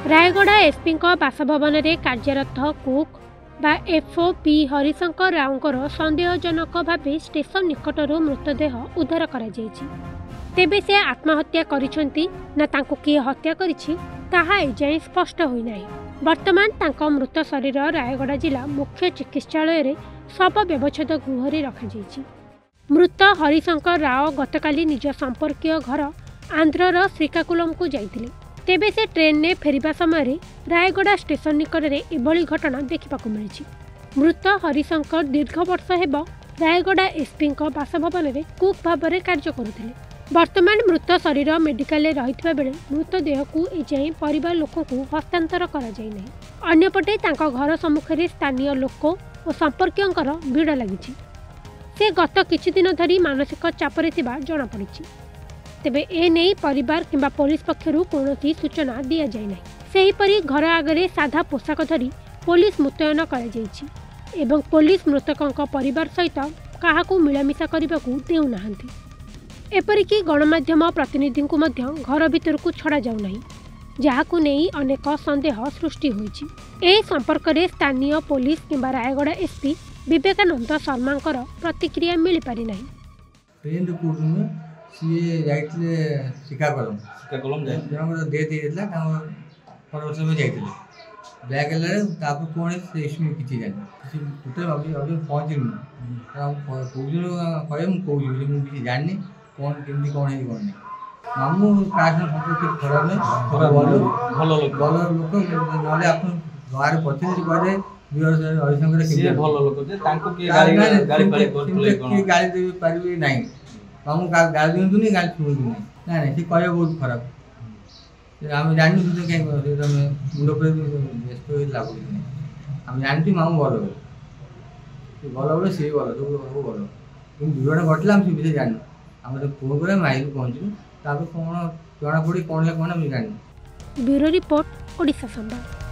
Rayagada SP बासभवन में कार्यरत cook बा एफओपी हरिशंकर राउंकर सन्देहजनक भाव स्टेशन निकटर मृतदेह उद्धार कर तेबे से आत्महत्या करिसेंती ना तांको किए हत्या करिछि ताहा एजाएं स्पष्ट होइनाही। वर्तमान तांको मृत शरीर रायगड़ा जिला मुख्य चिकित्सालय रे शव व्यवच्छेद गृह रखा। मृत हरिशंकर राव गतकाली निज संपर्कीय घर आंध्रर श्रीकाकुलम को जाइथिले। तेबे से ट्रेन ने फेरिबा समय रायगड़ा स्टेशन निकट में एभली घटना देखा मिली। मृत हरिशंकर दीर्घ वर्ष हेब रायगड़ा एसपी बासभवन में कुक भाव में कार्य करुଥିଲେ। वर्तमान मृत शरीर मेडिकल रही बेले मृतदेह को एजाएं परिवार लोक को हस्तांतर करपटे घर सम्मुखें स्थानीय लोक और संपर्कीय भिड़ लगी। से गत किछि दिन धरी मानसिक चापरे जनापड़ी। तेबे एने परिवार किंबा पुलिस पक्षर कौन सूचना दि जाए। सेहीपरि घर आगे साधा पोशाक धरी पुलिस मुतयन कर पुलिस मृतकों परिवार सहित क्या मिलामिशा करने को देउना। एपरिकी गणमाध्यम प्रतिनिधि को घर भीतर को छड़ा जाऊना, जहां नहीं अनेक संदेह सृष्टि होइछि। ए संपर्क में स्थानीय पुलिस किंबा रायगड़ा एसपी विवेकानंद शर्मा प्रतिक्रिया मिल पारि नाही। ट्रेन पूर्व सी जाइले श्रीकाकुलम जनक डेथ होइतला परवर्ष में जाइले बैग तापर कौन इसमें किसी जानी टोटल अभी पहुँचनी कहे जानी कौन केमती कौन है कौन नहीं मामू काश संपर्क खराब नहीं भल लोक ना आप बाहर प्रतिनिधि कहे हरिशंकर गाड़ी दे पारे ना मामू गाड़ी दिंतुनि गाड़ी शुणुनि ना ना सी कह बहुत खराब आम जानी कहीं मुंड पर व्यस्त लगुच आम जानती मामू भल भल बोले सी भल सब भल कि दुर्घटना घटला से विषय जान आम फोन कर माइल पहुँचू तापर कौन जना पड़ी कौन है कौन जानी। ब्यूरो रिपोर्ट ओडिशा संवाद।